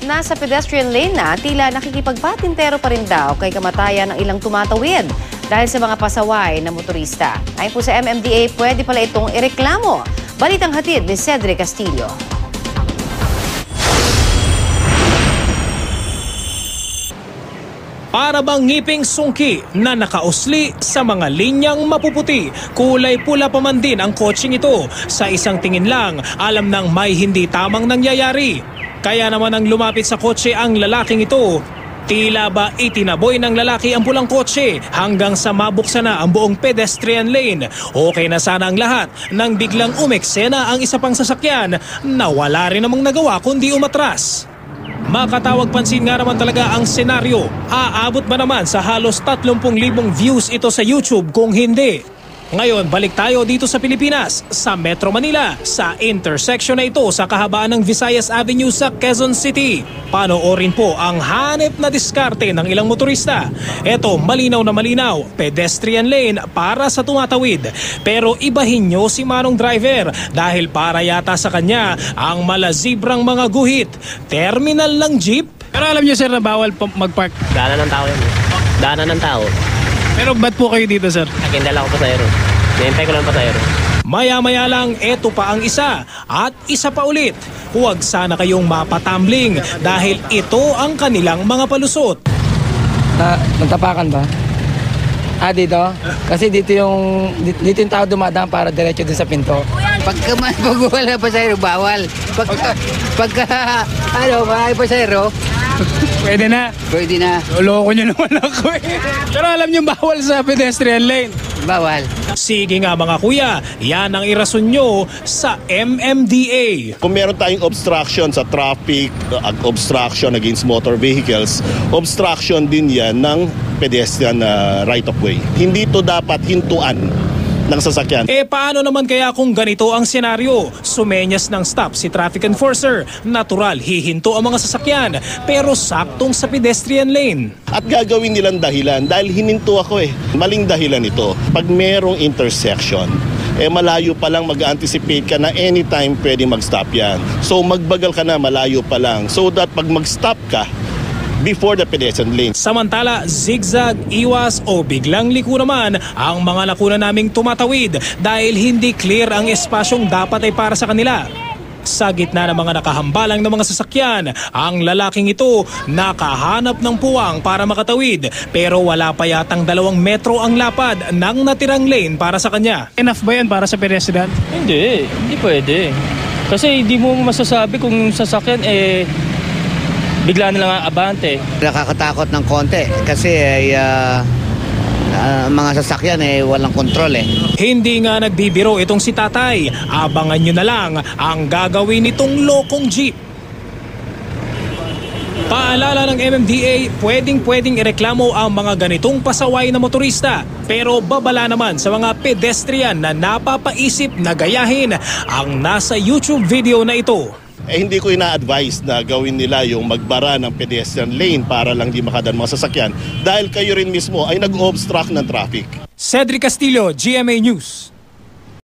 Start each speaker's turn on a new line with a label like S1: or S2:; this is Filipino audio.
S1: nasa pedestrian lane na, tila nakikipagpatintero pa rin daw kay kamatayan ng ilang tumatawid dahil sa mga pasaway na motorista. Ayon po sa MMDA, pwede pala itong ireklamo. Balitang hatid ni Cedric Castillo.
S2: Para bang ngiping sungki na nakausli sa mga linyang mapuputi. Kulay pula pa man din ang kotseng ito. Sa isang tingin lang, alam nang may hindi tamang nangyayari. Kaya naman ang lumapit sa kotse ang lalaking ito. Tila ba itinaboy ng lalaki ang pulang kotse hanggang sa mabuksan na ang buong pedestrian lane. Okay na sana ang lahat nang biglang umeksena ang isa pang sasakyan na wala rin namang nagawa kundi umatras. Makatawag pansin nga naman talaga ang senaryo. Aabot ba naman sa halos 30,000 views ito sa YouTube kung hindi? Ngayon, balik tayo dito sa Pilipinas, sa Metro Manila, sa intersection na ito sa kahabaan ng Visayas Avenue sa Quezon City. Panoorin po ang hanep na diskarte ng ilang motorista. Ito, malinaw na malinaw, pedestrian lane para sa tumatawid. Pero ibahin nyo si manong driver dahil para yata sa kanya ang malazibrang mga guhit. Terminal ng jeep.
S3: Pero alam niyo sir na bawal mag-park.
S4: Daanan ng tao yan. Daanan ng tao.
S3: Pero ba't po kayo dito sir?
S4: Nakindala ko pasahero. Nihintay ko lang pasahero.
S2: Maya-maya lang, eto pa ang isa. At isa pa ulit. Huwag sana kayong mapatambling dahil ito ang kanilang mga palusot.
S5: Nagtapakan ba? Dito? Kasi dito yung tao dumadaan para diretso din sa pinto.
S6: Pag wala pasahero, bawal. Pagka may pasahero,
S3: Pwede na.
S6: pwede na.
S3: Loloko nyo naman ako eh. Pero alam nyo bawal sa pedestrian lane.
S6: Bawal.
S2: Sige nga mga kuya, yan ang irason nyo sa MMDA.
S7: Kung meron tayong obstruction sa traffic, obstruction against motor vehicles, obstruction din yan ng pedestrian right of way. Hindi to dapat hintuan ng sasakyan.
S2: Paano naman kaya kung ganito ang senaryo? Sumenyas ng stop si traffic enforcer. Natural, hihinto ang mga sasakyan, pero saktong sa pedestrian lane.
S7: At gagawin nilang dahilan dahil hininto ako Maling dahilan ito. Pag merong intersection, malayo pa lang mag-anticipate ka na anytime pwedeng mag-stop yan. So magbagal ka na malayo pa lang. So that pag mag-stop ka, before the pedestrian lane.
S2: Samantala, zigzag, iwas o biglang liko naman ang mga nakuna naming tumatawid dahil hindi clear ang espasyong dapat ay para sa kanila. Sa gitna ng mga nakahambalang ng mga sasakyan, ang lalaking ito nakahanap ng puwang para makatawid pero wala pa yatang 2 metro ang lapad ng natirang lane para sa kanya.
S3: Enough ba yan para sa pedestrian?
S4: Hindi pwede. Kasi hindi mo masasabi kung sasakyan bigla na lang abante.
S6: Nakakatakot ng konti kasi mga sasakyan walang kontrol
S2: Hindi nga nagbibiro itong si tatay. Abangan nyo na lang ang gagawin nitong lokong jeep. Paalala ng MMDA, pwedeng ireklamo ang mga ganitong pasaway na motorista. Pero babala naman sa mga pedestrian na napapaisip na gayahin ang nasa YouTube video na ito.
S7: Hindi ko ina-advise na gawin nila yung magbara ng pedestrian lane para lang di makadaan mga sasakyan dahil kayo rin mismo ay nag-obstruct ng traffic.
S2: Cedric Castillo, GMA News.